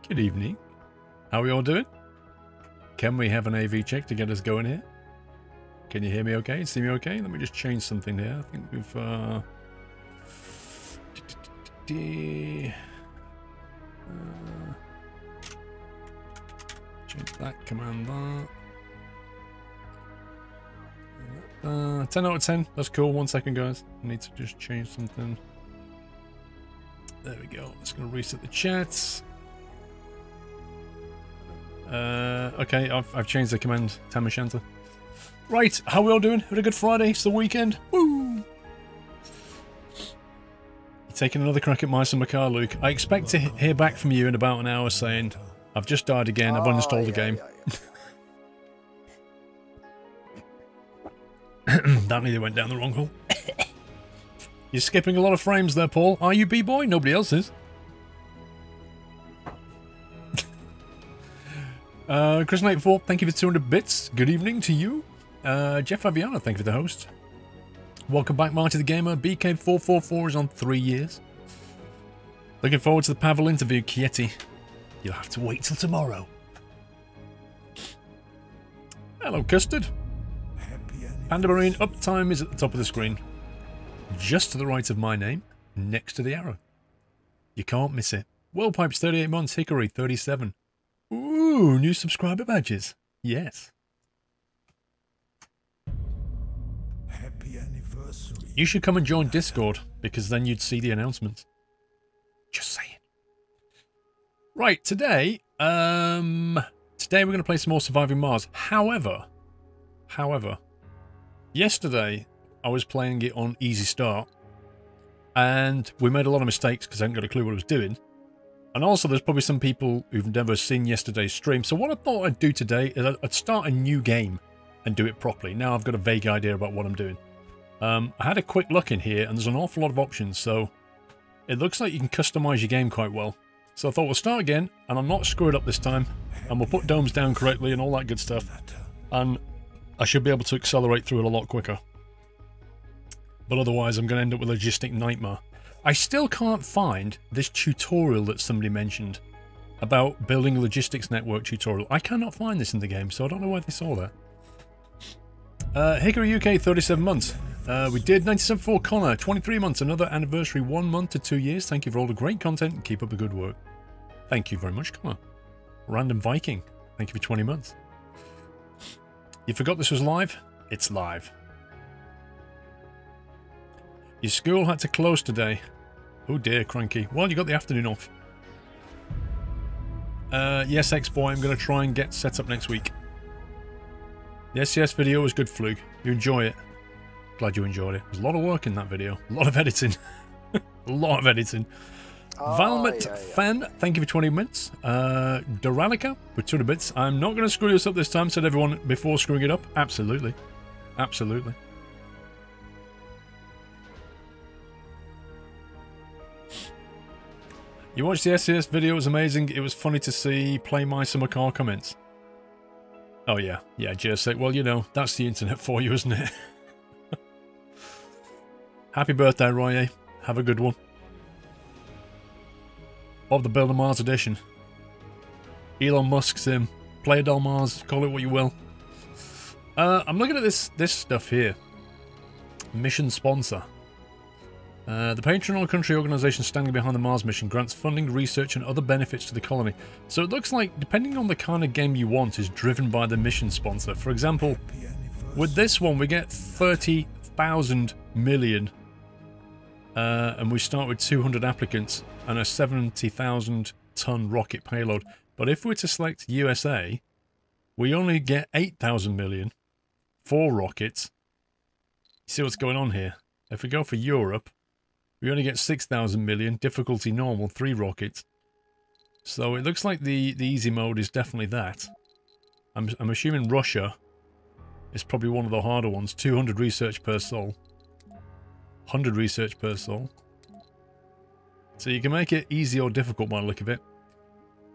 Good evening. How are we all doing? Can we have an AV check to get us going here? Can you hear me okay? See me okay? Let me just change something here. I think we've... change that, command that. 10 out of 10. That's cool. 1 second, guys. I need to just change something. There we go. Just going to reset the chats. Okay, I've changed the command, Tamashanta. Right, how are we all doing? Had a good Friday? It's the weekend. Woo! You're taking another crack at my summer car, Luke. I expect to hear back from you in about an hour saying, I've just died again, I've uninstalled the game. That nearly went down the wrong hole. You're skipping a lot of frames there, Paul. Are you, B-boy? Nobody else is. Chris94, thank you for 200 bits. Good evening to you. Jeff Aviana, thank you for the host. Welcome back, Marty the Gamer. BK444 is on 3 years. Looking forward to the Pavel interview, Kieti. You'll have to wait till tomorrow. Hello, Custard. Panda Marine, uptime is at the top of the screen. Just to the right of my name, next to the arrow. You can't miss it. Wellpipes, 38 months. Hickory, 37. Ooh, new subscriber badges. Yes. Happy anniversary. You should come and join Discord, because then you'd see the announcements. Just saying. Right, today we're going to play some more Surviving Mars. However, yesterday I was playing it on Easy Start, and we made a lot of mistakes because I hadn't got a clue what I was doing. And also, there's probably some people who've never seen yesterday's stream. So what I thought I'd do today is I'd start a new game and do it properly. Now I've got a vague idea about what I'm doing. I had a quick look in here, and there's an awful lot of options. So it looks like you can customize your game quite well. So I thought we'll start again, and I'm not screwed up this time. And we'll put domes down correctly and all that good stuff. And I should be able to accelerate through it a lot quicker. But otherwise, I'm going to end up with a logistic nightmare. I still can't find this tutorial that somebody mentioned about building a logistics network tutorial. I cannot find this in the game, so I don't know why they saw that. Hickory UK, 37 months. We did 97.4 Connor, 23 months, another anniversary, 1 month to 2 years. Thank you for all the great content and keep up the good work. Thank you very much, Connor. Random Viking, thank you for 20 months. You forgot this was live? It's live. Your school had to close today. Oh dear, cranky. Well, you got the afternoon off. Yes, X-Boy, I'm going to try and get set up next week. The SCS video was good, Flug. You enjoy it? Glad you enjoyed it. There's a lot of work in that video. A lot of editing. A lot of editing. Valmet Fan, thank you for 20 minutes. Doralica with 200 bits. I'm not going to screw this up this time, said everyone before screwing it up. Absolutely. Absolutely. You watched the SCS video, it was amazing. It was funny to see Play My Summer Car comments. Oh yeah, yeah, Jersey. Well, you know, that's the internet for you, isn't it? Happy birthday, Royer. Have a good one. Bob the Builder Mars edition. Elon Musk sim. Play Del Mars, call it what you will. I'm looking at this stuff here. Mission sponsor. The patron or country organisation standing behind the Mars mission grants funding, research and other benefits to the colony. So it looks like, depending on the kind of game you want, is driven by the mission sponsor. For example, with this one we get 30,000 million and we start with 200 applicants and a 70,000 ton rocket payload. But if we're to select USA, we only get 8,000 million, 4 rockets. You see what's going on here? If we go for Europe, we only get 6,000 million, difficulty normal, 3 rockets. So it looks like the easy mode is definitely that. I'm assuming Russia is probably one of the harder ones. 200 research per soul. 100 research per soul. So you can make it easy or difficult by the look of it.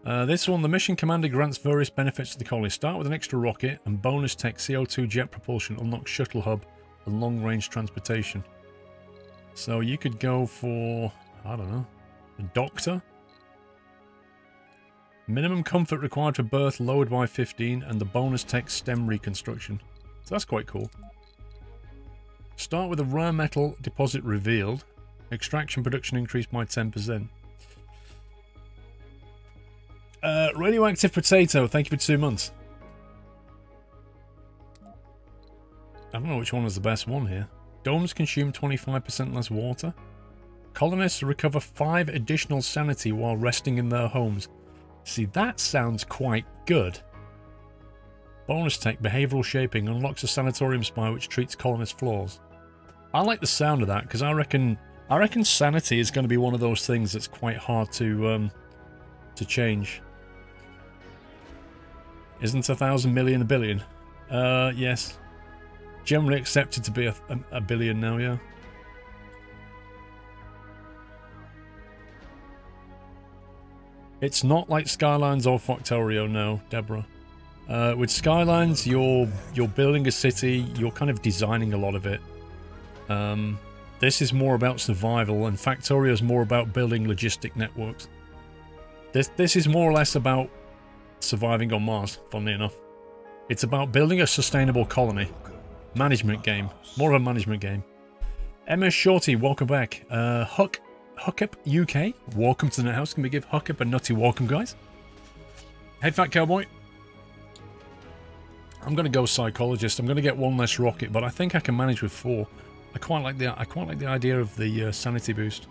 This one, the mission commander grants various benefits to the colony. Start with an extra rocket and bonus tech CO2 jet propulsion, unlock shuttle hub and long-range transportation. So you could go for, I don't know, a doctor? Minimum comfort required for birth lowered by 15, and the bonus tech stem reconstruction. So that's quite cool. Start with a rare metal deposit revealed. Extraction production increased by 10%. Radioactive potato, thank you for 2 months. I don't know which one is the best one here. Domes consume 25% less water. Colonists recover 5 additional sanity while resting in their homes. See, that sounds quite good. Bonus tech, behavioural shaping, unlocks a sanatorium spire which treats colonist flaws. I like the sound of that because I reckon sanity is going to be one of those things that's quite hard to change. Isn't 1,000 million a billion? Yes. Generally accepted to be a billion now, yeah. It's not like Skylines or Factorio, no, Deborah. With Skylines, you're building a city, you're kind of designing a lot of it. This is more about survival, and Factorio is more about building logistic networks. This is more or less about surviving on Mars, funnily enough. It's about building a sustainable colony. Management game. More of a management game. MS Shorty, welcome back. Huckup UK, welcome to the house. Can we give Huckup a nutty welcome, guys? Hey, Fat Cowboy. I'm going to go psychologist. I'm going to get 1 less rocket, but I think I can manage with 4. I quite like the idea of the sanity boost.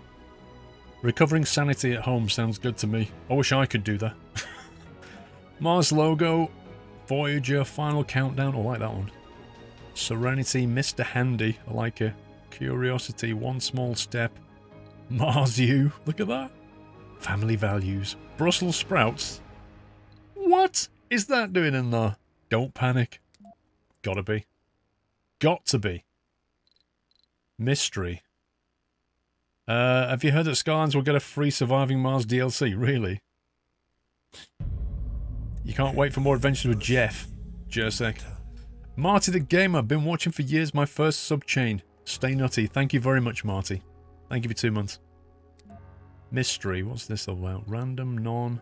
Recovering sanity at home sounds good to me. I wish I could do that. Mars logo, Voyager, final countdown. I like that one. Serenity, Mr. Handy. I like it. Curiosity, one small step. Mars U. Look at that. Family values. Brussels sprouts. What is that doing in there? Don't panic. Gotta be. Got to be. Mystery. Have you heard that Skylines will get a free Surviving Mars DLC? Really? You can't wait for more adventures with Jeff. Jersek. Marty the Gamer. Been watching for years. My first sub-chain. Stay nutty. Thank you very much, Marty. Thank you for 2 months. Mystery. What's this all about? Random, none.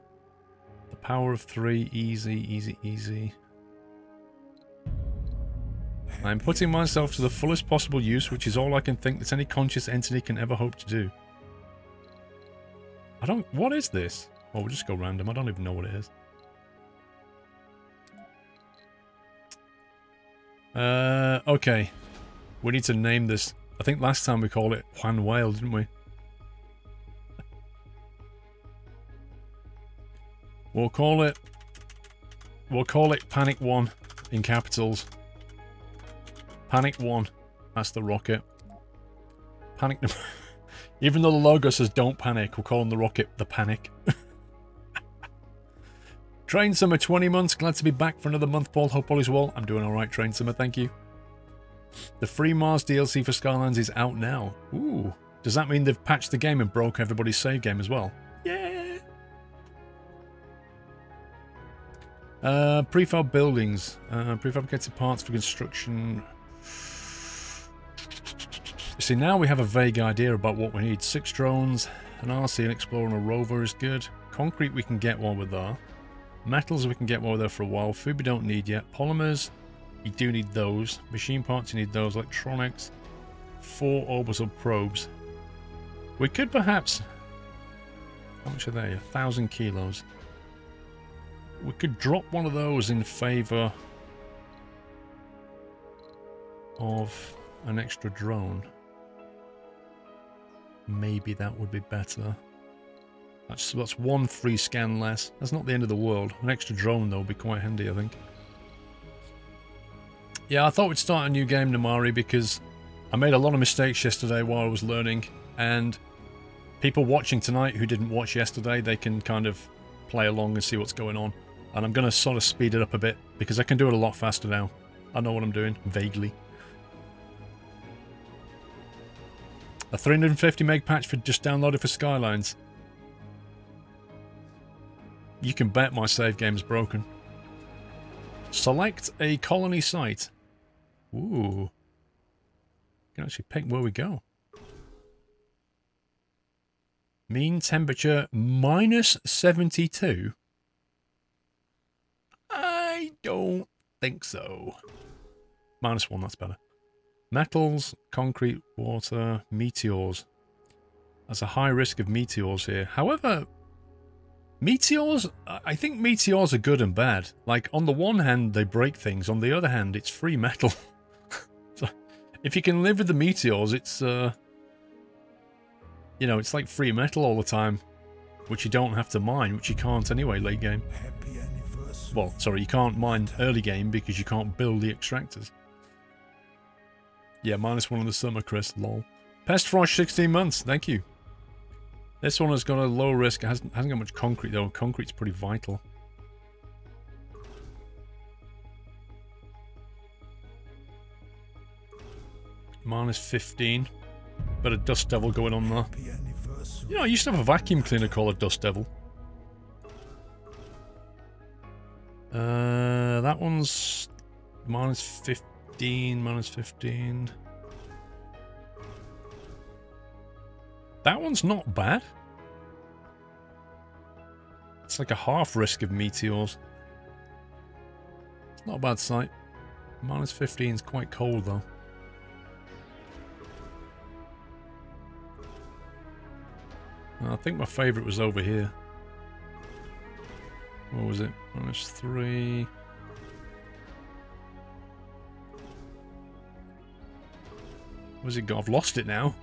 The power of 3. Easy, easy, easy. I'm putting myself to the fullest possible use, which is all I can think that any conscious entity can ever hope to do. I don't... What is this? Well, we'll just go random. I don't even know what it is. Okay. We need to name this. I think last time we called it Juan Whale, didn't we? We'll call it Panic 1 in capitals. Panic 1. That's the rocket. Panic. Even though the logo says don't panic, we're calling the rocket the Panic. Train Summer, 20 months. Glad to be back for another month, Paul. Hope all is well. I'm doing alright, Train Summer. Thank you. The free Mars DLC for Skylines is out now. Ooh. Does that mean they've patched the game and broke everybody's save game as well? Yeah. Prefab buildings. Prefabricated parts for construction. See, now we have a vague idea about what we need. 6 drones, an RC, an Explorer, and a rover is good. Concrete we can get while we're there. Metals we can get while we're there for a while. Food we don't need yet. Polymers, you do need those. Machine parts, you need those. Electronics, 4 orbital probes. We could perhaps... How much are they? 1,000 kilos. We could drop one of those in favour of an extra drone. Maybe that would be better. That's 1 free scan less. That's not the end of the world. An extra drone, though, would be quite handy, I think. Yeah, I thought we'd start a new game, Namari, because I made a lot of mistakes yesterday while I was learning, and people watching tonight who didn't watch yesterday, they can kind of play along and see what's going on. And I'm going to sort of speed it up a bit, because I can do it a lot faster now. I know what I'm doing, vaguely. A 350 meg patch for just downloaded for Skylines. You can bet my save game is broken. Select a colony site. Ooh. You can actually pick where we go. Mean temperature -72. Don't think so. -1, that's better. Metals, concrete, water, meteors. There's a high risk of meteors here. However, meteors, I think meteors are good and bad. Like, on the one hand, they break things. On the other hand, it's free metal. So, if you can live with the meteors, it's, you know, it's like free metal all the time. Which you don't have to mine, which you can't anyway, late game. Happy anniversary. Well, sorry, you can't mine early game because you can't build the extractors. Yeah, -1 in the summer, Chris. Lol. Pest Frosh, 16 months. Thank you. This one has got a low risk. It hasn't got much concrete, though. Concrete's pretty vital. -15. But a Dust Devil going on there. You know, I used to have a vacuum cleaner called a Dust Devil. That one's -15, -15. That one's not bad. It's like a half risk of meteors. It's not a bad sight. -15 is quite cold though. I think my favourite was over here. What was it? -3. Where's it got? I've lost it now.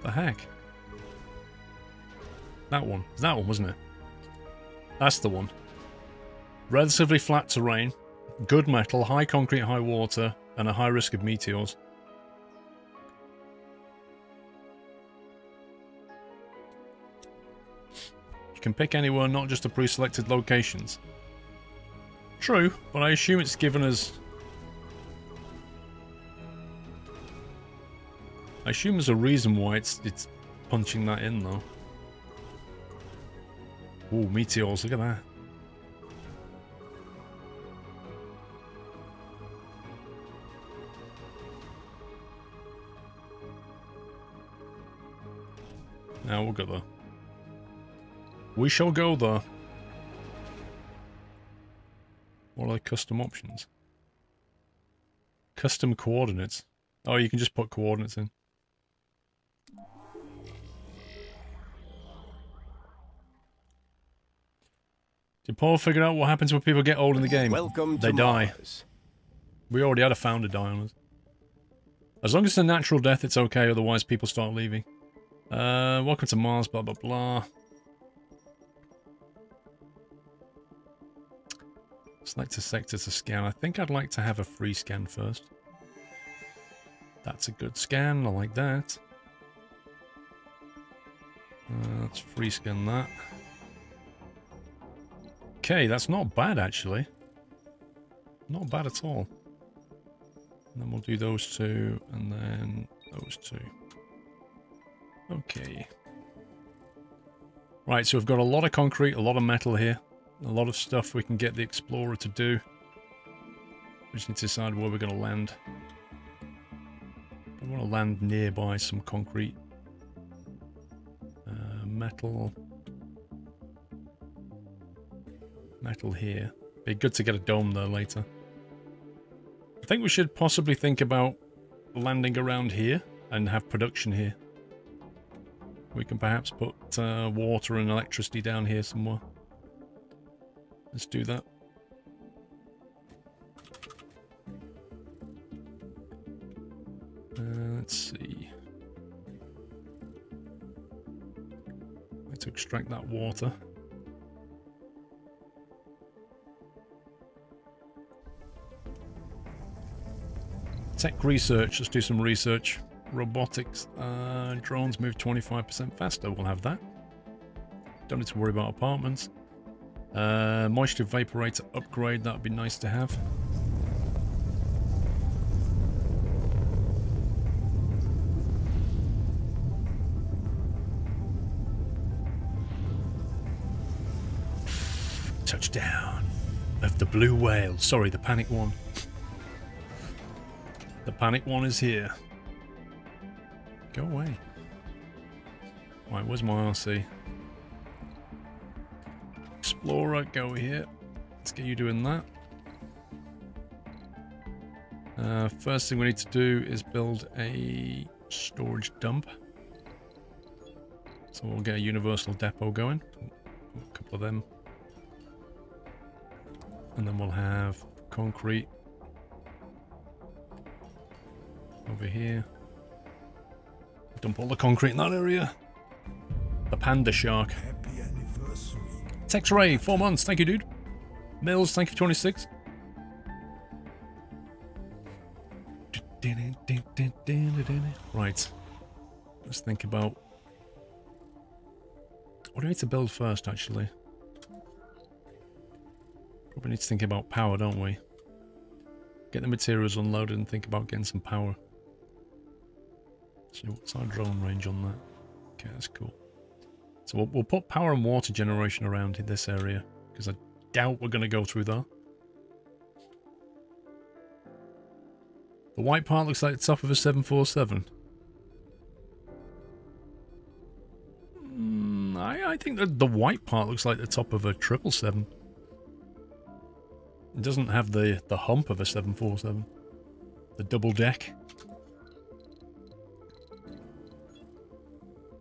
The heck? That one. That one, wasn't it? That's the one. Relatively flat terrain, good metal, high concrete, high water, and a high risk of meteors. You can pick anywhere, not just the pre-selected locations. True, but I assume it's given us... I assume there's a reason why it's punching that in, though. Ooh, meteors, look at that. Now we'll go there. We shall go there. What are the custom options? Custom coordinates. Oh, you can just put coordinates in. Did Paul figure out what happens when people get old in the game? They die. We already had a founder die on us. As long as it's a natural death, it's okay. Otherwise, people start leaving. Welcome to Mars, blah, blah, blah. Select a sector to scan. I think I'd like to have a free scan first. That's a good scan. I like that. Let's free scan that. Okay, that's not bad, actually. Not bad at all. And then we'll do those two, and then those two. Okay. Right, so we've got a lot of concrete, a lot of metal here. A lot of stuff we can get the Explorer to do. We just need to decide where we're going to land. I want to land nearby some concrete. Metal. Metal here. Be good to get a dome there later. I think we should possibly think about landing around here and have production here. We can perhaps put water and electricity down here somewhere. Let's do that. Let's see. Let's extract that water. Tech research. Let's do some research. Robotics. Drones move 25% faster. We'll have that. Don't need to worry about apartments. Moisture vaporator upgrade. That would be nice to have. Touchdown of the blue whale. Sorry, the panic one. The panic one is here. Go away. Right, where's my RC? Explorer, go here. Let's get you doing that. First thing we need to do is build a storage dump. So we'll get a universal depot going. A couple of them. And then we'll have concrete over here. Dump all the concrete in that area. The panda shark. Happy anniversary. Tex Ray, 4 months. Thank you, dude. Mills, thank you for 26. Right. Let's think about... what do we need to build first, actually? Probably need to think about power, don't we? Get the materials unloaded and think about getting some power. So what's our drone range on that? Okay, that's cool. So we'll put power and water generation around in this area, because I doubt we're going to go through that. The white part looks like the top of a 747. I think that the white part looks like the top of a 777. It doesn't have the hump of a 747. The double deck.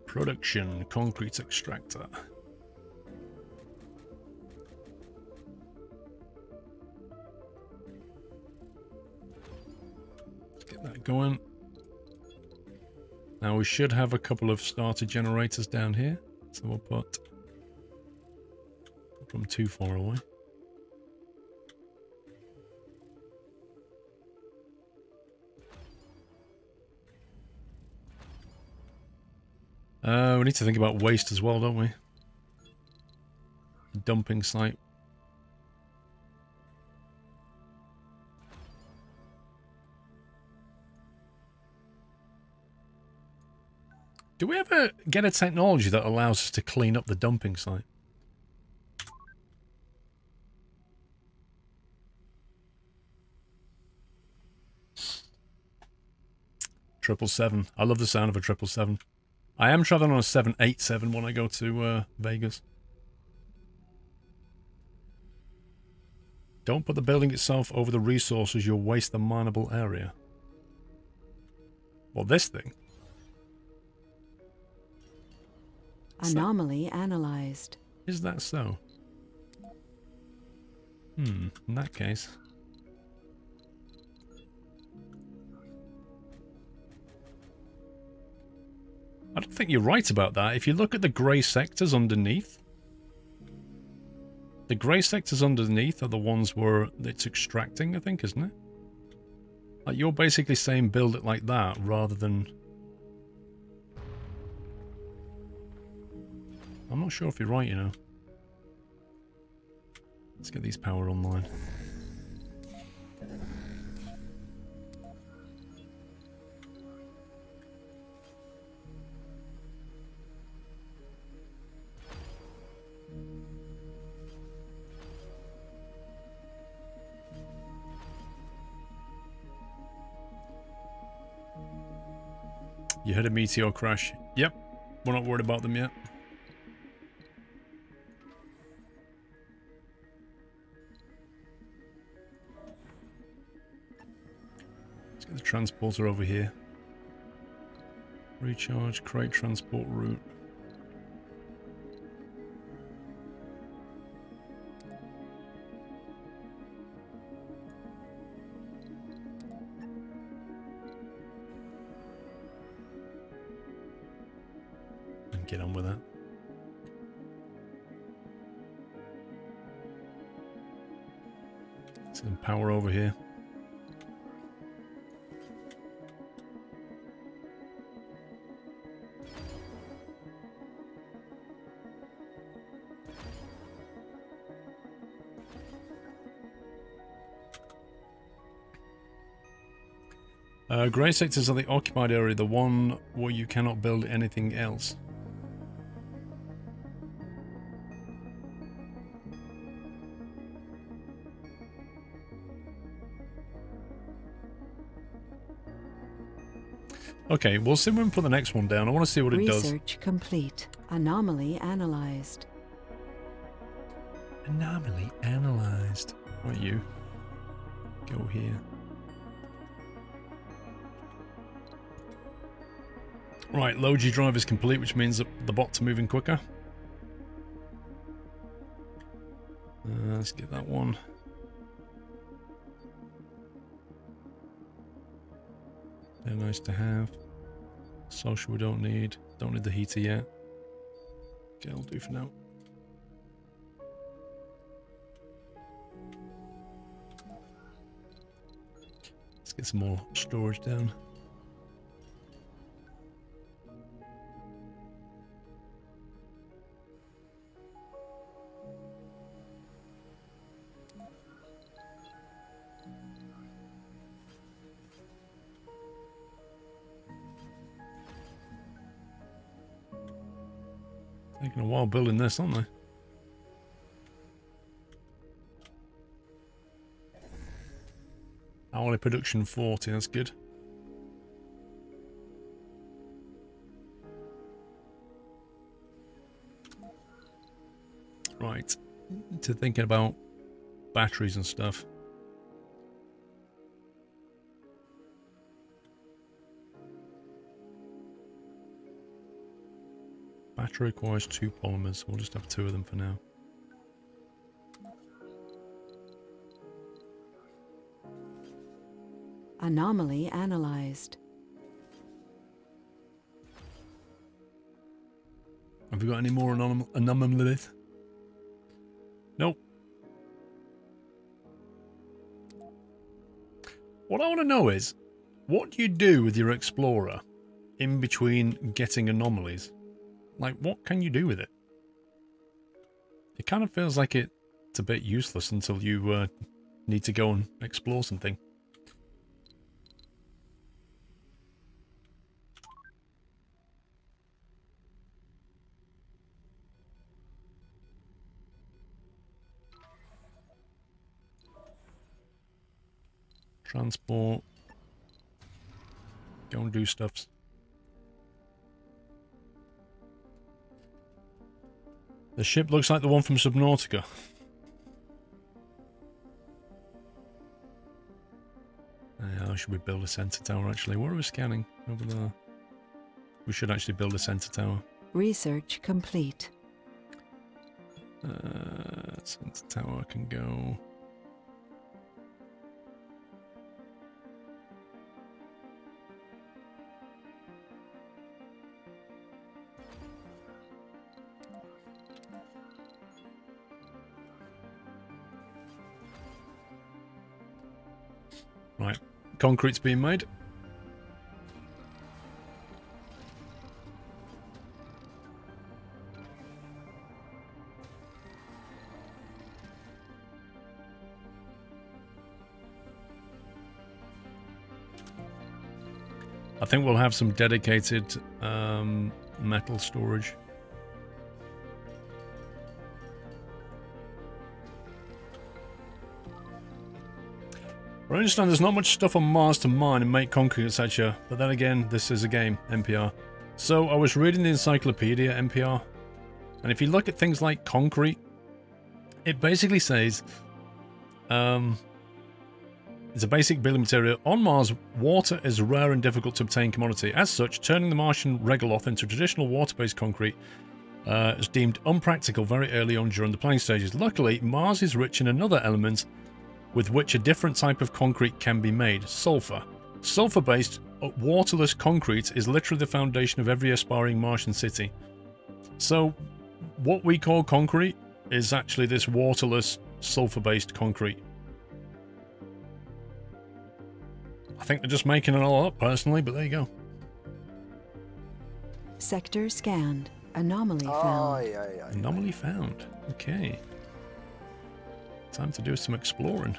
Production, concrete extractor. Let's get that going. Now we should have a couple of starter generators down here. So we'll put from too far away. We need to think about waste as well, don't we? A dumping site. Do we ever get a technology that allows us to clean up the dumping site? Triple 7. I love the sound of a 777. I am traveling on a 787 when I go to Vegas. Don't put the building itself over the resources, you'll waste the mineable area. Well, this thing. Anomaly analyzed. Is that so? In that case. I don't think you're right about that. If you look at the grey sectors underneath, the grey sectors underneath are the ones where it's extracting, I think, isn't it? Like, you're basically saying build it like that rather than... I'm not sure if you're right, you know. Let's get these power online. You had a meteor crash. Yep. We're not worried about them yet. Let's get the transporter over here. Recharge, crate transport route. Get on with that. Some power over here. Grey sectors are the occupied area, the one where you cannot build anything else. Okay, we'll see when we put the next one down. I want to see what it does. Research complete. Anomaly analyzed. Anomaly analyzed. Where are you? Go here. Right, low G drive is complete, which means that the bots are moving quicker. Let's get that one. They're nice to have. Social we don't need. Don't need the heater yet. Okay, I'll do for now. Let's get some more storage down. Taking a while building this, aren't they? Hourly production 40, that's good. Right, to thinking about batteries and stuff. Battery requires 2 polymers. We'll just have 2 of them for now. Anomaly analyzed. Have we got any more anomalies? Nope. What I want to know is, what do you do with your Explorer in between getting anomalies? Like, what can you do with it? It kind of feels like it's a bit useless until you need to go and explore something. Transport. Go and do stuffs. The ship looks like the one from Subnautica. How should we build a center tower actually? What are we scanning over there? We should actually build a center tower. Research complete. Center tower can go. Right, concrete's being made. I think we'll have some dedicated metal storage. I understand there's not much stuff on Mars to mine and make concrete, etc. But then again, this is a game, NPR. So I was reading the encyclopedia, NPR. And if you look at things like concrete, it basically says, it's a basic building material. On Mars, water is a rare and difficult to obtain commodity. As such, turning the Martian regolith into traditional water-based concrete is deemed unpractical very early on during the planning stages. Luckily, Mars is rich in another element with which a different type of concrete can be made, sulfur. Sulfur-based, waterless concrete is literally the foundation of every aspiring Martian city. So, what we call concrete is actually this waterless, sulfur-based concrete. I think they're just making it all up, personally, but there you go. Sector scanned. Anomaly found. Anomaly found. Okay. Time to do some exploring.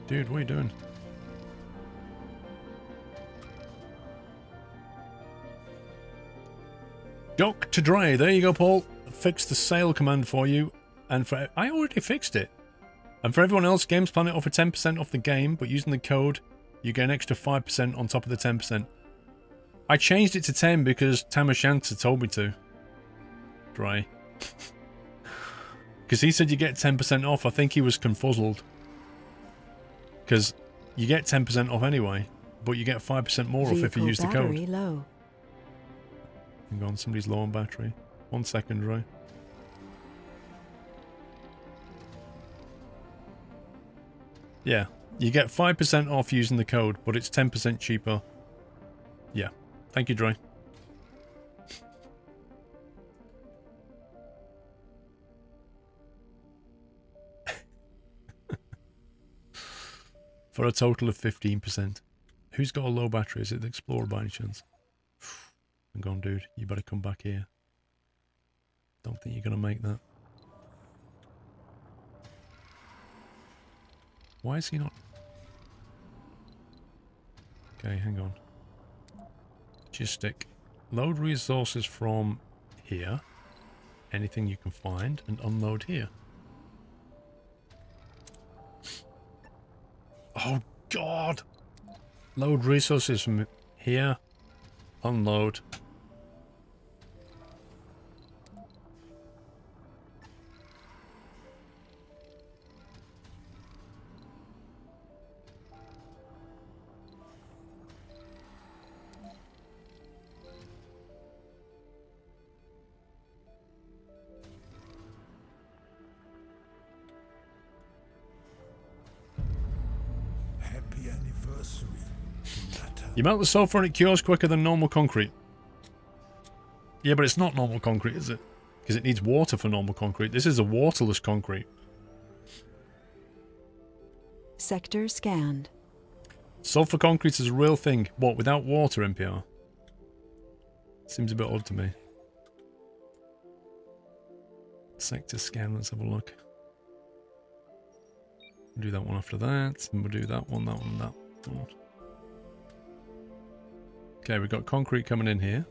Dude, what are you doing? Dock to dry. There you go, Paul. Fix the sail command for you. And for I already fixed it. And for everyone else, Games Planet offer 10% off the game, but using the code, you get an extra 5% on top of the 10%. I changed it to 10 because Tamashanta told me to. Dry. Because he said you get 10% off. I think he was confuzzled. Because you get 10% off anyway, but you get 5% more off if you use the code. Low. Hang on, somebody's low on battery. 1 second, Dry. Yeah, you get 5% off using the code, but it's 10% cheaper. Yeah, thank you, Dry. For a total of 15%. Who's got a low battery? Is it the Explorer by any chance? Hang on, dude. You better come back here. Don't think you're going to make that. Why is he not? Okay, hang on. Logistic. Load resources from here. Anything you can find. And unload here. Oh, God! Load resources from here. Unload. Happy anniversary. You melt the sulfur and it cures quicker than normal concrete. Yeah, but it's not normal concrete, is it? Because it needs water for normal concrete. This is a waterless concrete. Sector scanned. Sulfur concrete is a real thing. What, without water, NPR? Seems a bit odd to me. Sector scan, let's have a look. We'll do that one after that, and we'll do that one, that one, that one. Okay, we've got concrete coming in here.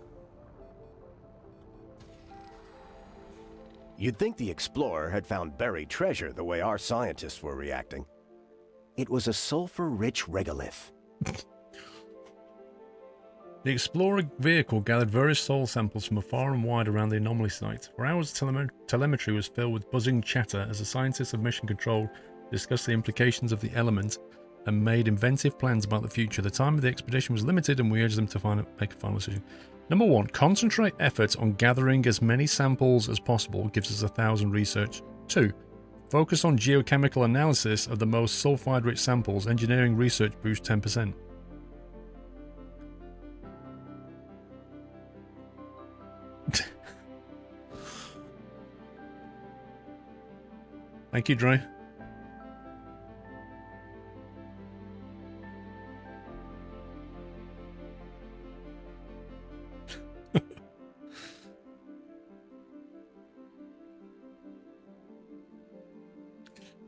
You'd think the Explorer had found buried treasure the way our scientists were reacting. It was a sulfur-rich regolith. The Explorer vehicle gathered various soil samples from afar and wide around the anomaly site. For hours, telemetry was filled with buzzing chatter as the scientists of Mission Control discussed the implications of the element and made inventive plans about the future. The time of the expedition was limited and we urged them to make a final decision. Number 1, concentrate effort on gathering as many samples as possible, gives us 1,000 research. 2, focus on geochemical analysis of the most sulfide-rich samples. Engineering research boost 10%. Thank you, Dre.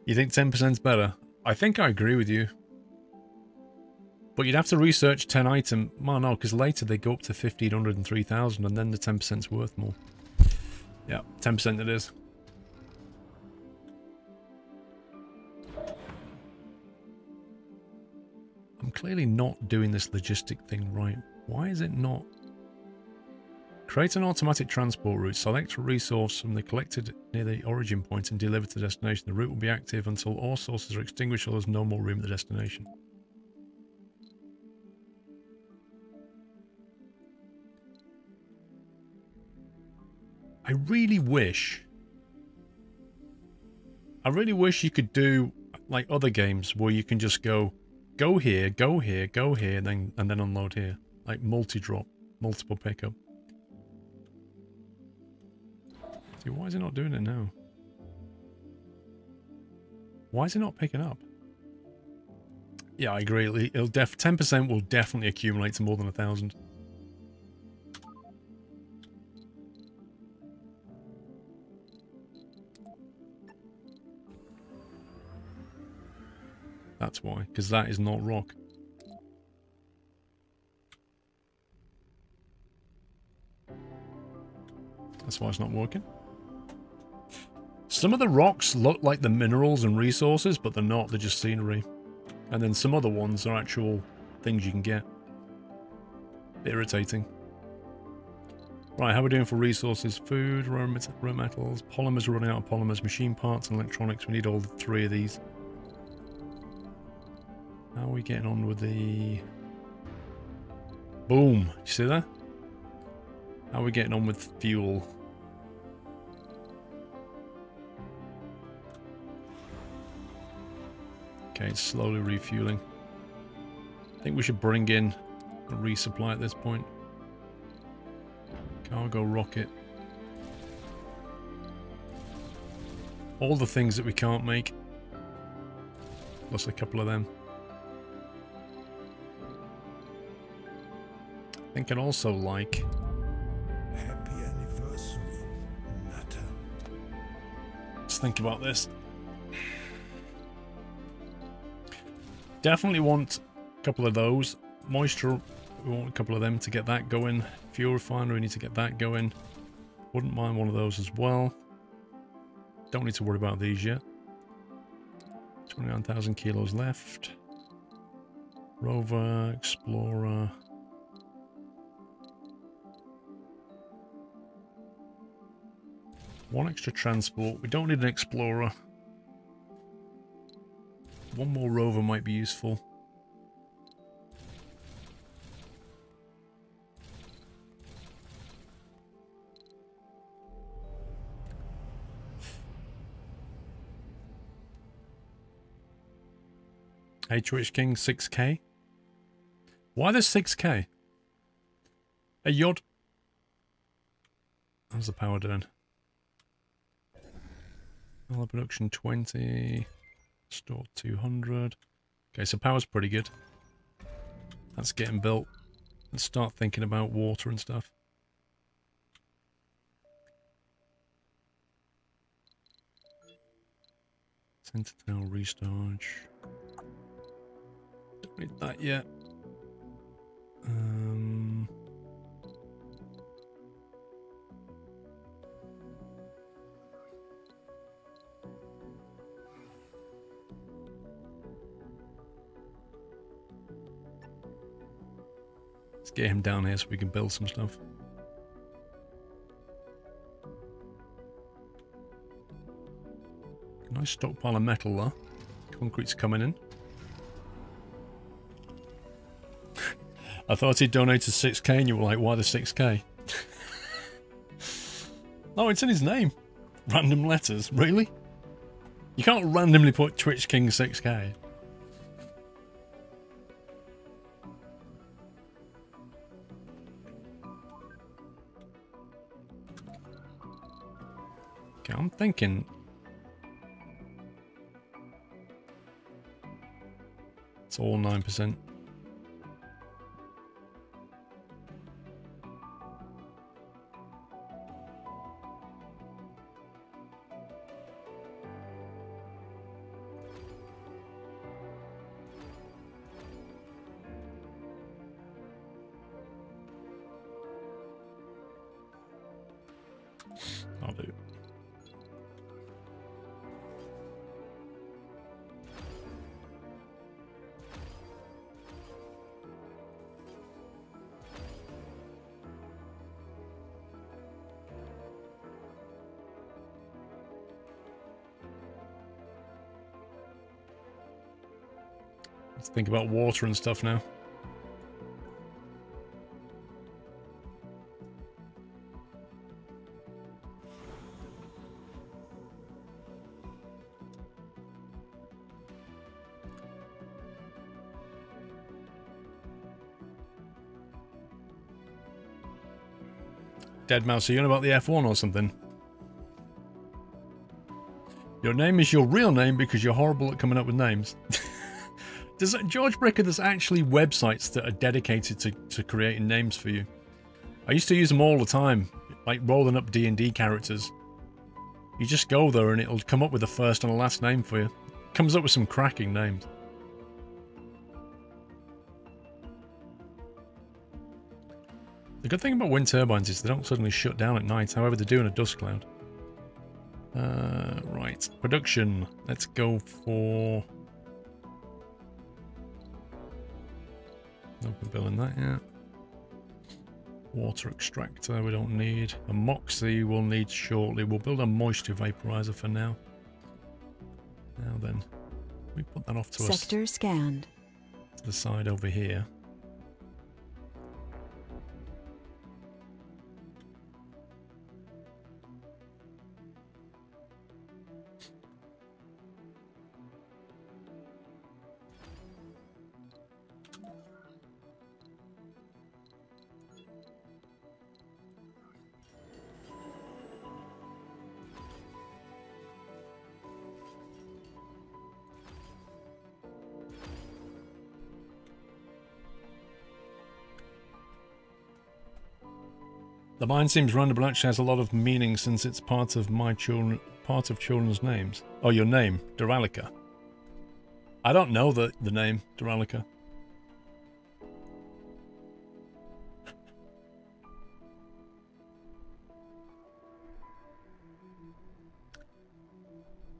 You think 10%'s better? I think I agree with you. But you'd have to research 10 items. Well, no, because later they go up to 1,500 and 3,000 and then the 10%'s worth more. Yeah, 10% it is. I'm clearly not doing this logistic thing right. Why is it not? Create an automatic transport route. Select a resource from the collected near the origin point and deliver to the destination. The route will be active until all sources are extinguished or there's no more room at the destination. I really wish you could do like other games where you can just go here, go here, go here, and then unload here. Like multi-drop, multiple pickup. See, why is it not doing it now? Why is it not picking up? Yeah, I agree. 10% will definitely accumulate to more than 1,000. That's why, because that is not rock. That's why it's not working. Some of the rocks look like the minerals and resources, but they're not. They're just scenery. And then some other ones are actual things you can get. Bit irritating. Right, how are we doing for resources? Food, rare metals, polymers, running out of polymers, machine parts and electronics. We need all 3 of these. How are we getting on with the... Boom! You see that? How are we getting on with fuel? Okay, it's slowly refueling. I think we should bring in a resupply at this point. Cargo rocket. All the things that we can't make. Plus a couple of them. I think I'd also like... Happy anniversary, Natter. Let's think about this. Definitely want a couple of those. Moisture, we want a couple of them to get that going. Fuel refinery, we need to get that going. Wouldn't mind one of those as well. Don't need to worry about these yet. 29,000 kilos left. Rover, Explorer. One extra transport. We don't need an Explorer. One more rover might be useful. Hey Twitch King, 6k. Why the 6k? Hey Yod. How's the power doing? All production 20. Store 200. Okay, so power's pretty good. That's getting built. Let's start thinking about water and stuff. Sentinel restarge. Don't need that yet. Let's get him down here so we can build some stuff. Nice stockpile of metal there. Concrete's coming in. I thought he donated 6k and you were like, why the 6k? Oh, it's in his name. Random letters. Really? You can't randomly put Twitch King 6k. Okay, I'm thinking... It's all 9%. I'll do. Let's think about water and stuff now. Dead Mouse, are you on about the F1 or something? Your name is your real name because you're horrible at coming up with names. Does George Bricker, there's actually websites that are dedicated to creating names for you. I used to use them all the time, like rolling up D&D characters. You just go there and it'll come up with a first and a last name for you. Comes up with some cracking names. The good thing about wind turbines is they don't suddenly shut down at night, however they do in a dust cloud. Right, production. Let's go for... No billing that yet. Water extractor we don't need. A Moxie we'll need shortly. We'll build a moisture vaporizer for now. Now then, we put that off to us. Sector scanned. To the side over here. The mine seems random, but actually has a lot of meaning since it's part of children's names. Oh, your name, Duralica. I don't know the name, Duralica.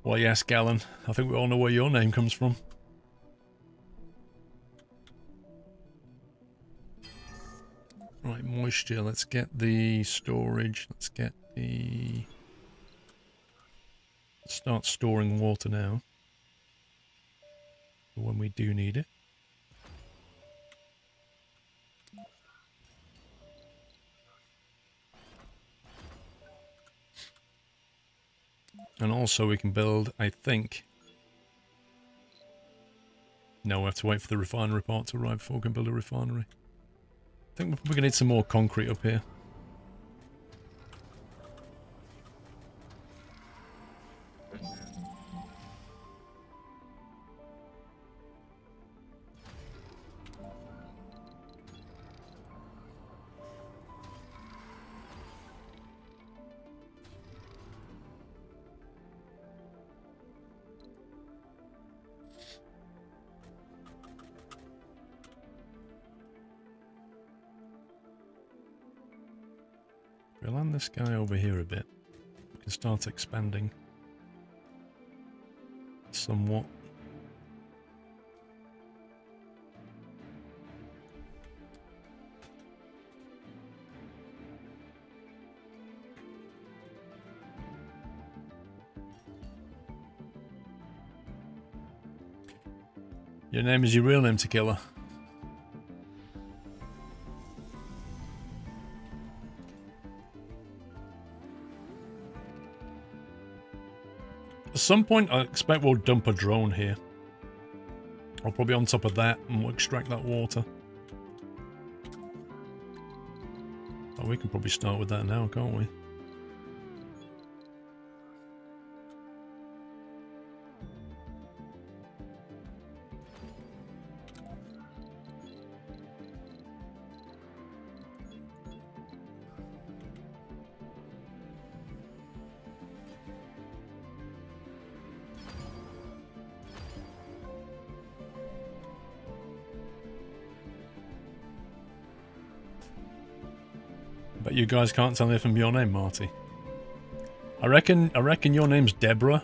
Well, yes, Gallon. I think we all know where your name comes from. Right, moisture. Let's get the storage. Let's get the... Start storing water now. For when we do need it. And also we can build, I think... No, we have to wait for the refinery part to arrive before we can build a refinery. I think we're going to need some more concrete up here. We'll land this guy over here a bit. We can start expanding somewhat. Your name is your real name, Tequila. At some point, I expect we'll dump a drone here. Or probably on top of that, and we'll extract that water. Oh, we can probably start with that now, can't we? But you guys can't tell me from your name, Marty. I reckon your name's Deborah,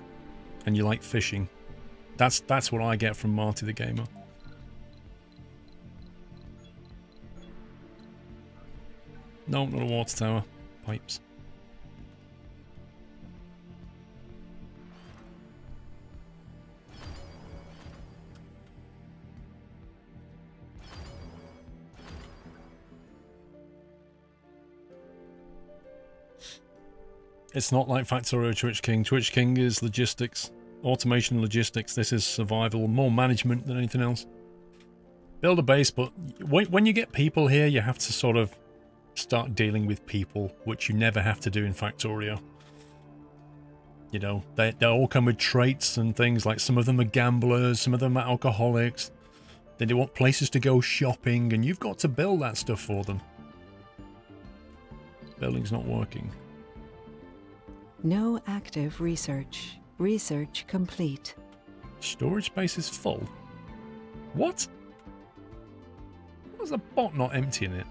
and you like fishing. That's what I get from Marty the Gamer. No, not a water tower. Pipes. It's not like Factorio Twitch King. Twitch King is logistics. Automation logistics. This is survival. More management than anything else. Build a base, but when you get people here, you have to sort of start dealing with people, which you never have to do in Factorio. You know, they all come with traits and things, like some of them are gamblers, some of them are alcoholics. Then they want places to go shopping, and you've got to build that stuff for them. Building's not working. No active research. Research complete. Storage space is full. What? Why's the bot not emptying it?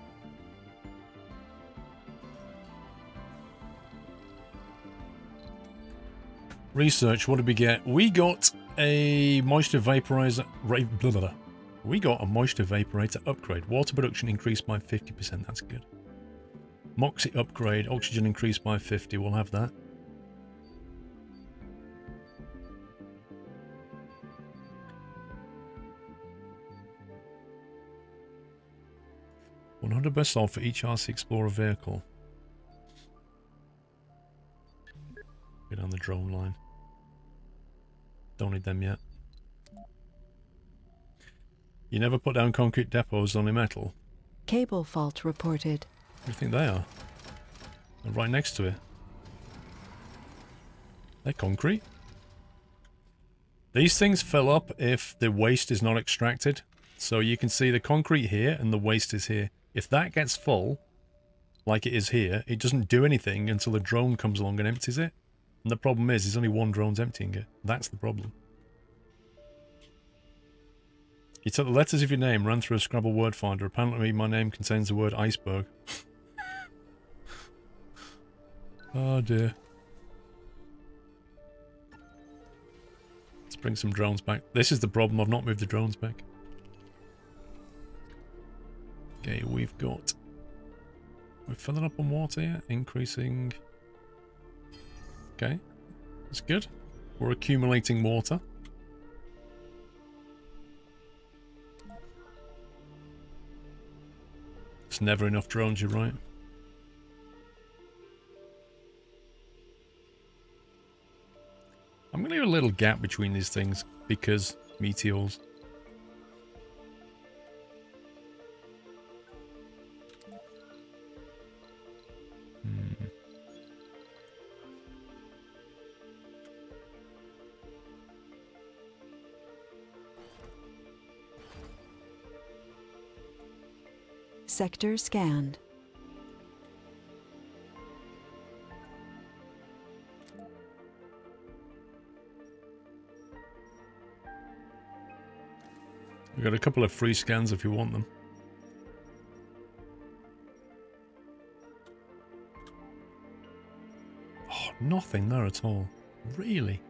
Research, what did we get? We got a moisture vaporizer. We got a moisture vaporator upgrade. Water production increased by 50%. That's good. Moxie upgrade. Oxygen increased by 50. We'll have that. $100 best sold for each RC Explorer vehicle. Get on the drone line. Don't need them yet. You never put down concrete depots, only metal. Cable fault reported. What do you think they are? They're right next to it. They're concrete. These things fill up if the waste is not extracted. So you can see the concrete here and the waste is here. If that gets full, like it is here, it doesn't do anything until a drone comes along and empties it. And the problem is, there's only one drone's emptying it. That's the problem. You took the letters of your name, ran through a Scrabble word finder. Apparently my name contains the word iceberg. Oh dear. Let's bring some drones back. This is the problem, I've not moved the drones back. Okay, we're filling up on water here, increasing. Okay, that's good. We're accumulating water. It's never enough drones, you're right. I'm going to leave a little gap between these things because meteors. Sector scanned. We've got a couple of free scans if you want them. Oh, nothing there at all. Really?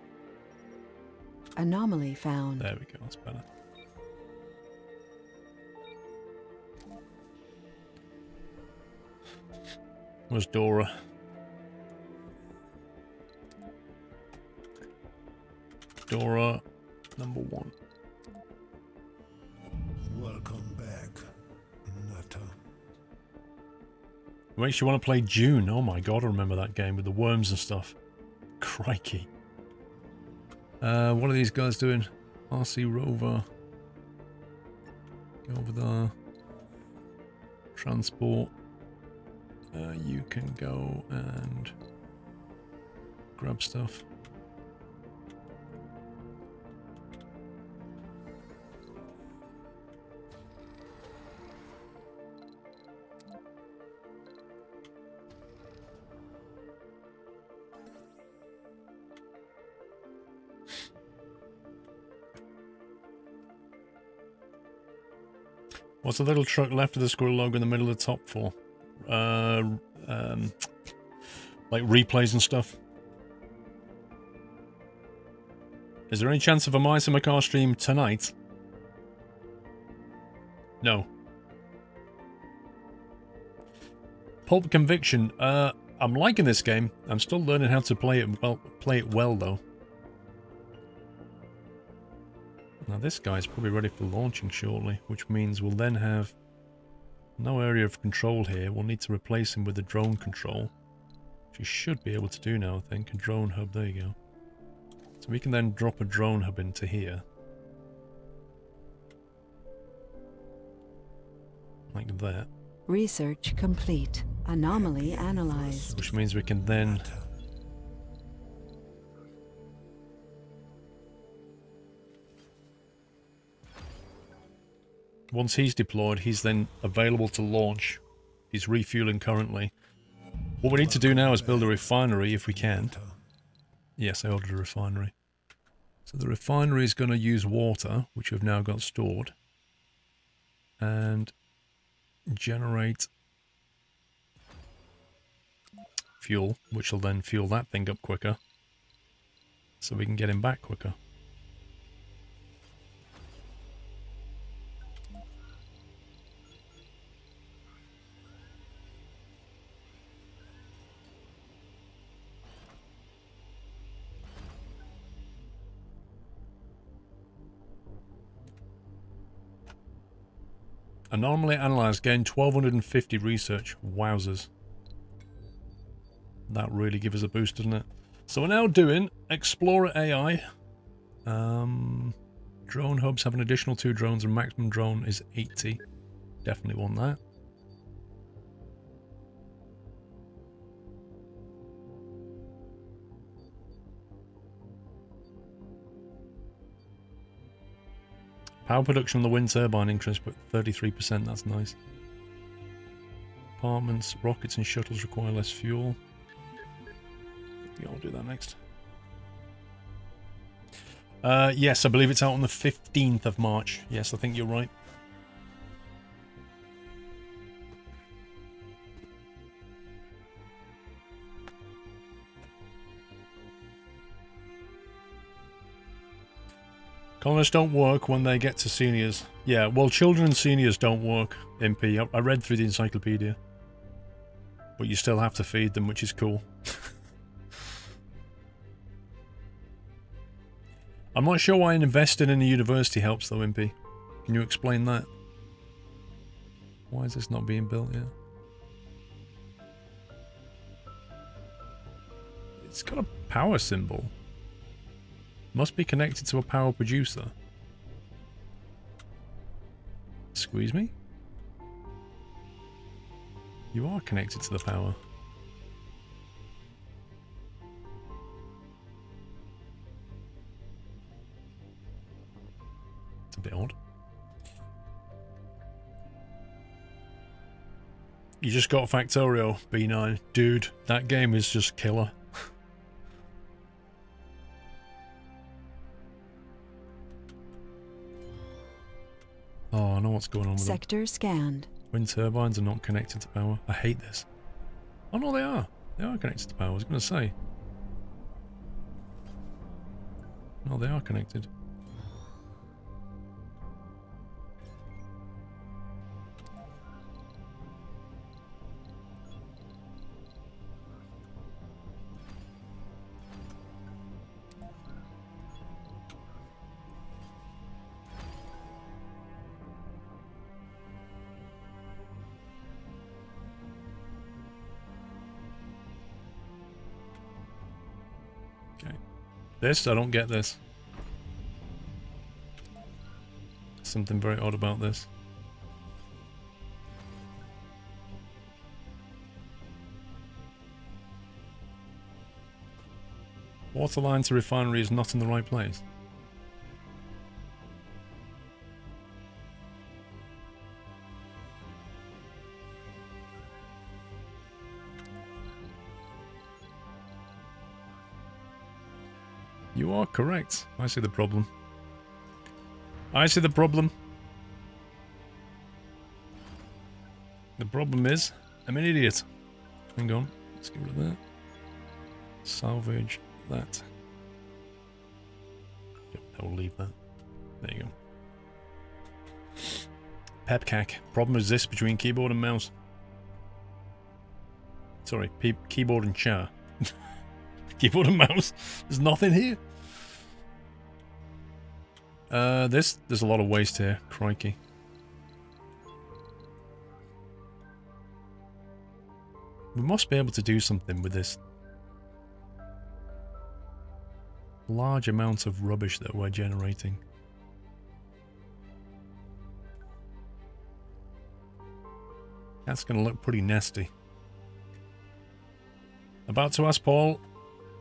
Anomaly found. There we go, that's better. Where's Dora? Dora, number 1. Welcome back, Nutter. Makes you want to play June. Oh my god, I remember that game with the worms and stuff. Crikey. What are these guys doing? RC Rover. Go over there. Transport. You can go and grab stuff. What's the little truck left of the squirrel logo in the middle of the top for? Like replays and stuff. Is there any chance of a Mice in my Car stream tonight? No. Pulp Conviction. I'm liking this game. I'm still learning how to play it well though. Now this guy's probably ready for launching shortly, which means we'll then have no area of control here. We'll need to replace him with a drone control, which you should be able to do now, I think. A drone hub, there you go. So we can then drop a drone hub into here. Like that. Research complete. Anomaly analyzed. Which means we can then... Once he's deployed, he's then available to launch. He's refueling currently. What we need to do now is build a refinery if we can. Yes, I ordered a refinery. So the refinery is going to use water, which we've now got stored, and generate fuel, which will then fuel that thing up quicker, so we can get him back quicker. Anomaly analyzed. Gain 1250 research. Wowzers. That really gives us a boost, doesn't it? So we're now doing Explorer AI. Drone hubs have an additional 2 drones and maximum drone is 80. Definitely want that. Power production on the wind turbine increased by 33%, that's nice. Apartments, rockets and shuttles require less fuel. Yeah, I'll do that next. Yes, I believe it's out on the 15th of March. Yes, I think you're right. Colonists don't work when they get to seniors. Yeah, well, children and seniors don't work, MP. I read through the encyclopedia. But you still have to feed them, which is cool. I'm not sure why investing in a university helps, though, MP. Can you explain that? Why is this not being built yet? It's got a power symbol. Must be connected to a power producer. Squeeze me? You are connected to the power. It's a bit odd. You just got Factorio, B9. Dude, that game is just killer. Oh, I know what's going on with Sector them. scanned. Wind turbines are not connected to power. I hate this. Oh no, they are. They are connected to power, I was going to say. No, they are connected. This, I don't get this. Something very odd about this. Water line to refinery is not in the right place. You are correct. I see the problem. I see the problem. The problem is, I'm an idiot. Hang on. Let's get rid of that. Salvage that. Yep, I will leave that. There you go. Pepcac. Problem exists between keyboard and mouse. Sorry, keyboard and chair. Keyboard and mouse. There's nothing here. There's a lot of waste here. Crikey. We must be able to do something with this large amount of rubbish that we're generating. That's going to look pretty nasty. About to ask Paul,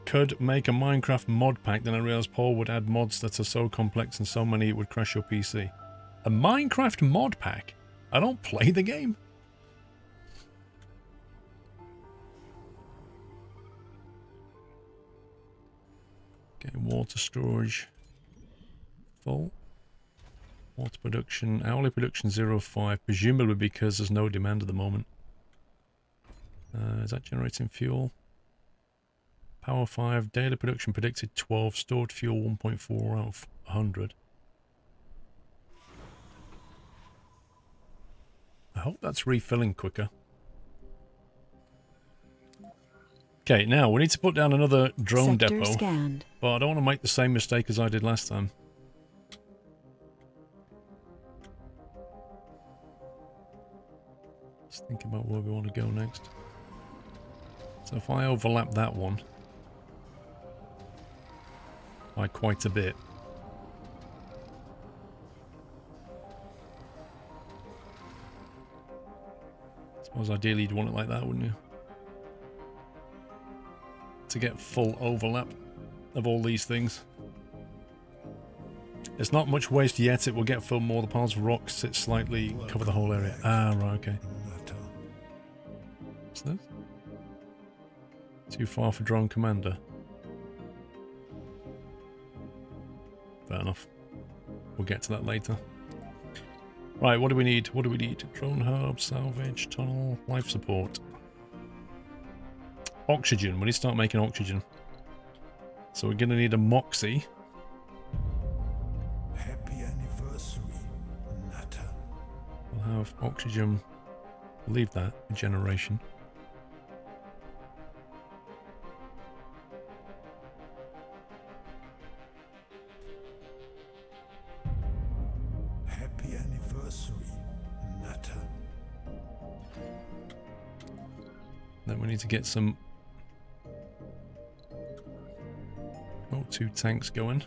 could make a Minecraft mod pack, then I realised Paul would add mods that are so complex and so many it would crash your PC. A Minecraft mod pack? I don't play the game. Okay, water storage full. Water production, hourly production 0.5, presumably because there's no demand at the moment. Is that generating fuel? Power 5, daily production predicted 12, stored fuel 1.4 out of 100. I hope that's refilling quicker. Okay, now we need to put down another drone depot. Scanned. But I don't want to make the same mistake as I did last time. Think about where we want to go next. So if I overlap that one by quite a bit. I suppose ideally you'd want it like that, wouldn't you? To get full overlap of all these things. There's not much waste yet. It will get filled more. The piles of rocks sit slightly, cover the whole area. Ah, right, okay. What's this? Too far for drone commander. Fair enough. We'll get to that later. Right, what do we need? What do we need? Drone hub, salvage, tunnel, life support. Oxygen. We need to start making oxygen. So we're going to need a Moxie. Happy anniversary, Nutter. We'll have oxygen. Leave that a generation. Happy anniversary, Nutter. Then we need to get some O2 tanks going.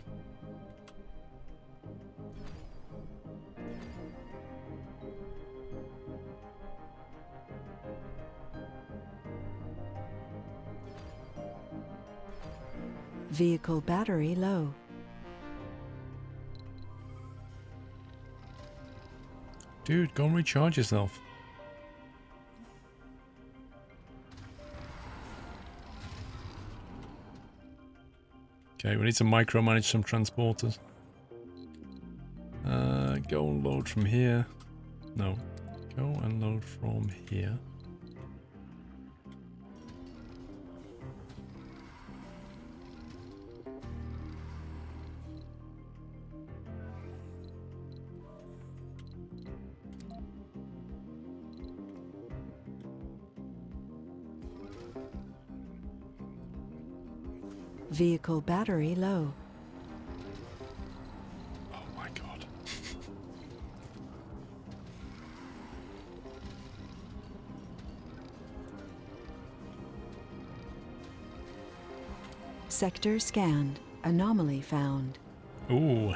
Vehicle battery low. Dude, go and recharge yourself. Okay, we need to micromanage some transporters. Go and load from here. No, go and load from here. Vehicle battery low. Oh my god. Sector scanned. Anomaly found. Ooh.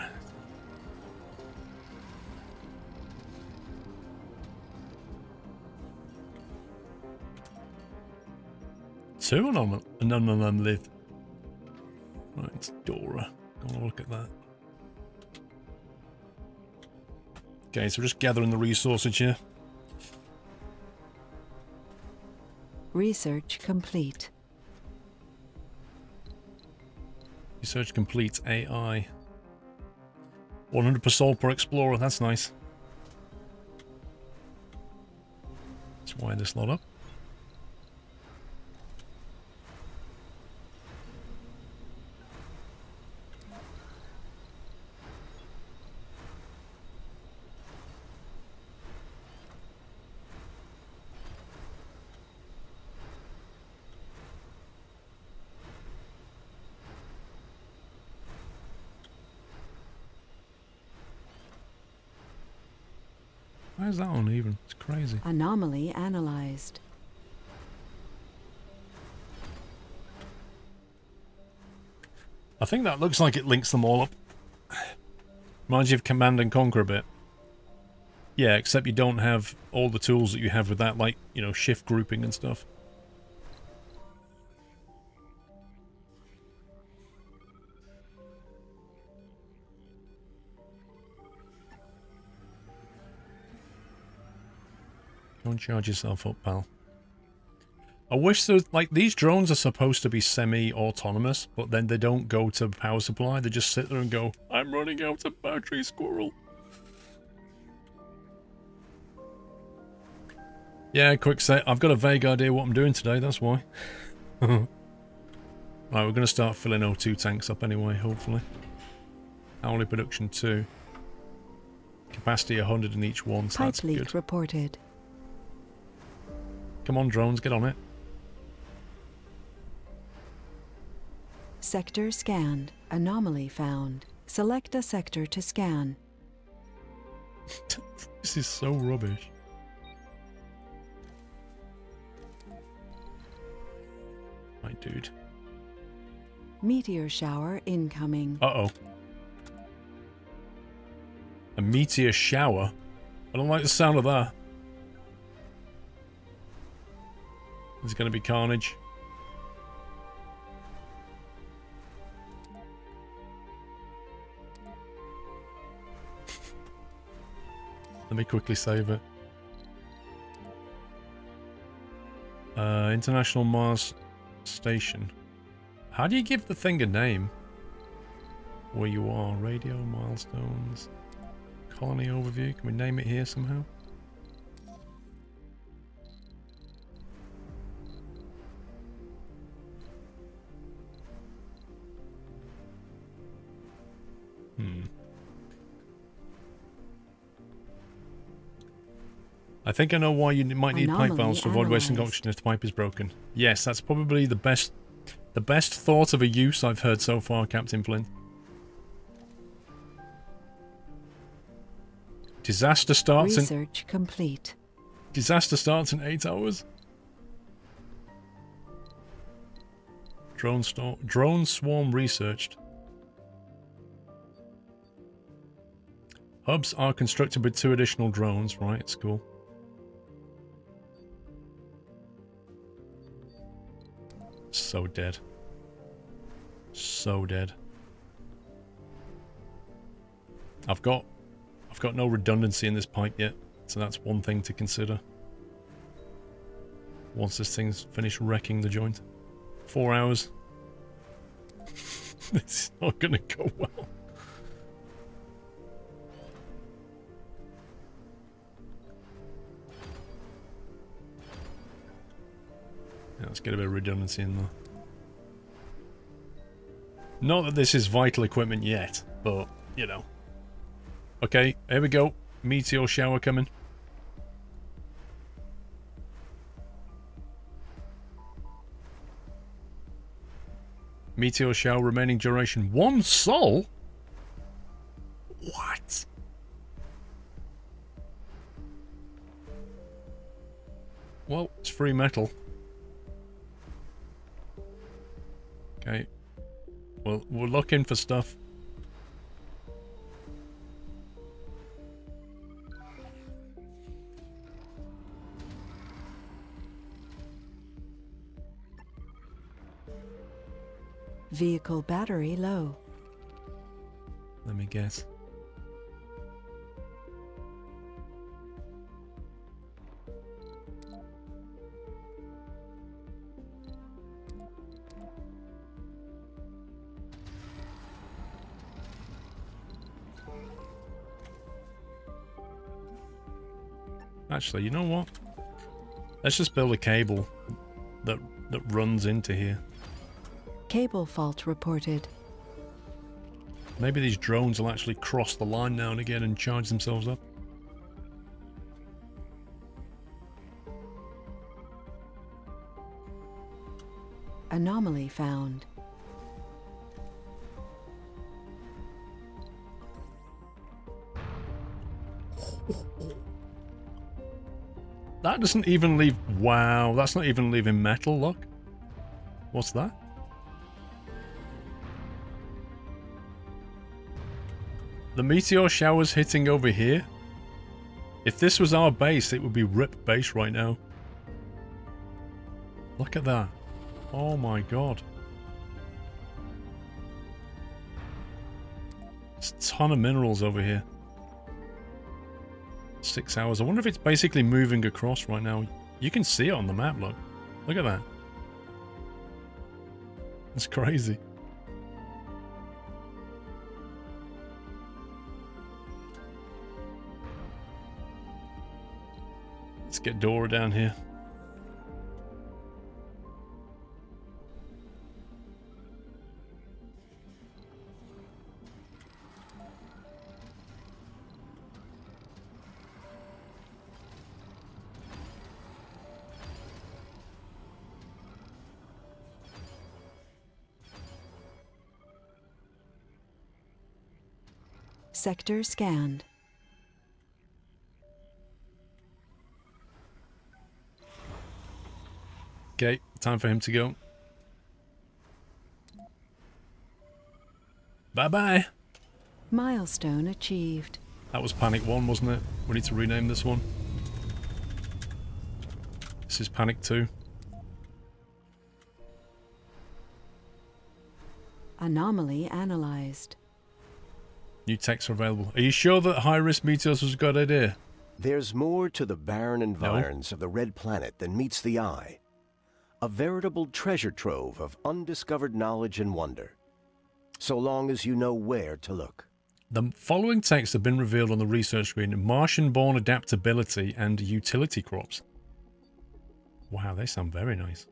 Two anomaly. Right, it's Dora. Go and look at that. Okay, so we're just gathering the resources here. Research complete. Research complete. AI. 100 per soul per explorer. That's nice. Let's wire this lot up. Why is that uneven? It's crazy. Anomaly analyzed. I think that looks like it links them all up. Reminds you of Command and Conquer a bit. Yeah, except you don't have all the tools that you have with that, like, you know, shift grouping and stuff. Don't charge yourself up, pal. I wish there was, like, these drones are supposed to be semi-autonomous, but then they don't go to power supply. They just sit there and go, I'm running out of battery, squirrel. Yeah, quick set. I've got a vague idea what I'm doing today, that's why. Right, we're going to start filling O2 tanks up anyway, hopefully. Hourly production 2. Capacity 100 in each one, so that's Pipe leak good. reported. Come on, drones, get on it. Sector scanned. Anomaly found. Select a sector to scan. This is so rubbish. Right, dude. Meteor shower incoming. Uh-oh. A meteor shower? I don't like the sound of that. There's going to be carnage. Let me quickly save it. International Mars Station. How do you give the thing a name? Where you are. Radio milestones. Colony overview. Can we name it here somehow? I think I know why you might need pipe valves to avoid wasting oxygen if the pipe is broken. Yes, that's probably the best thought of a use I've heard so far, Captain Flynn. Disaster starts Research complete. Disaster starts in 8 hours. Drone swarm researched. Hubs are constructed with 2 additional drones. Right, it's cool. So dead. So dead. I've got no redundancy in this pipe yet, so that's one thing to consider. Once this thing's finished wrecking the joint. 4 hours. It's not gonna go well. Yeah, let's get a bit of redundancy in there. Not that this is vital equipment yet, but, you know. Okay, here we go. Meteor shower coming. Meteor shower remaining duration 1 sol? What? Well, it's free metal. Okay. Well, we're looking for stuff. Vehicle battery low. Let me guess. Actually, you know what? Let's just build a cable that runs into here. Cable fault reported. Maybe these drones will actually cross the line now and again and charge themselves up. Anomaly found. That doesn't even leave... Wow, that's not even leaving metal, look. What's that? The meteor shower's hitting over here. If this was our base, it would be RIP base right now. Look at that. Oh my god. There's a ton of minerals over here. 6 hours. I wonder if it's basically moving across right now. You can see it on the map, look. Look at that. It's crazy. Let's get Dora down here. Sector scanned. Okay, time for him to go. Bye-bye. Milestone achieved. That was Panic 1, wasn't it? We need to rename this one. This is Panic 2. Anomaly analyzed. New texts are available. Are you sure that high-risk meteors was a good idea? There's more to the barren environs of the Red Planet than meets the eye. A veritable treasure trove of undiscovered knowledge and wonder. So long as you know where to look. The following texts have been revealed on the research screen. Martian-born adaptability and utility crops. Wow, they sound very nice.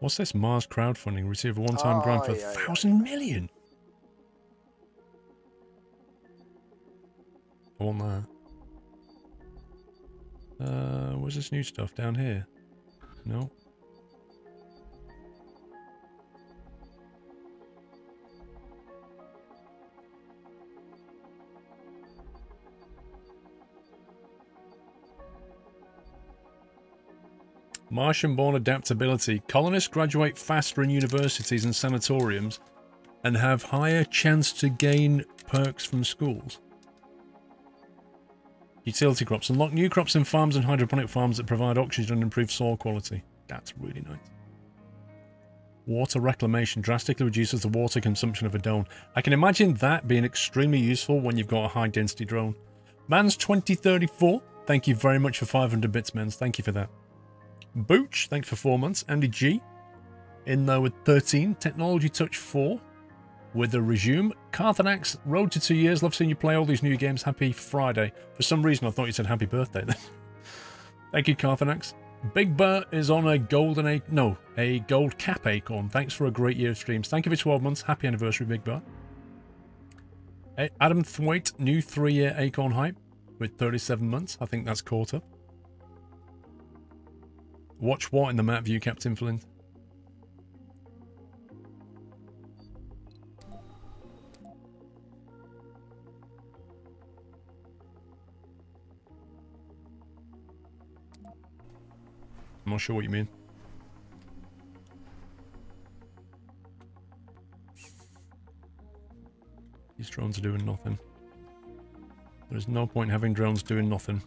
What's this? Mars crowdfunding. Receive a one-time grant for 1,000 million. I want that. Where's this new stuff? Down here? No. Martian-born adaptability. Colonists graduate faster in universities and sanatoriums and have higher chance to gain perks from schools. Utility crops. Unlock new crops in farms and hydroponic farms that provide oxygen and improve soil quality. That's really nice. Water reclamation drastically reduces the water consumption of a drone. I can imagine that being extremely useful when you've got a high-density drone. Mans 2034. Thank you very much for 500 bits, Mans. Thank you for that. Booch, thanks for 4 months. Andy G, in there with 13. Technology Touch 4, with a resume. Carthanax, road to 2 years. Love seeing you play all these new games. Happy Friday. For some reason, I thought you said happy birthday then. Thank you, Carthanax. Big Bert is on a golden a gold cap acorn. Thanks for a great year of streams. Thank you for 12 months. Happy anniversary, Big Bert. Adam Thwaite, new 3-year acorn hype with 37 months. I think that's caught up. Watch what in the map view, Captain Flint? I'm not sure what you mean. These drones are doing nothing. There's no point having drones doing nothing.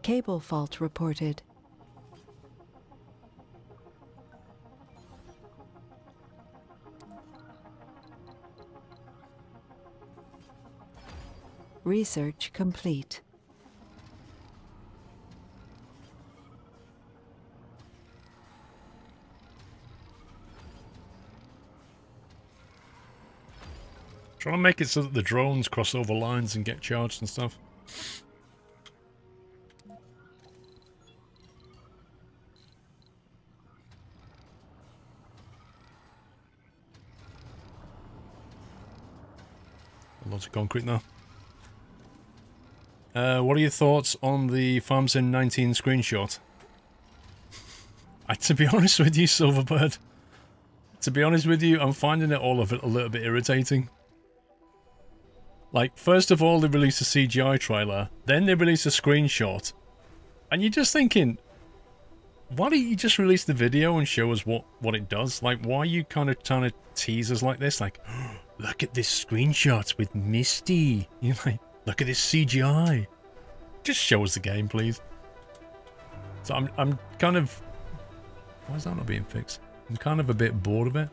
Cable fault reported. Research complete. Trying to make it so that the drones cross over lines and get charged and stuff. Lots of concrete now. What are your thoughts on the FarmSim 19 screenshot? To be honest with you, Silverbird, to be honest with you, I'm finding it all of it a little bit irritating. Like, first of all, they released a CGI trailer, then they released a screenshot, and you're just thinking, why don't you just release the video and show us what it does? Like, why are you kind of trying to tease us like this? Like, oh, look at this screenshot with Misty. You're like, look at this CGI. Just show us the game, please. So I'm kind of... Why is that not being fixed? I'm kind of a bit bored of it.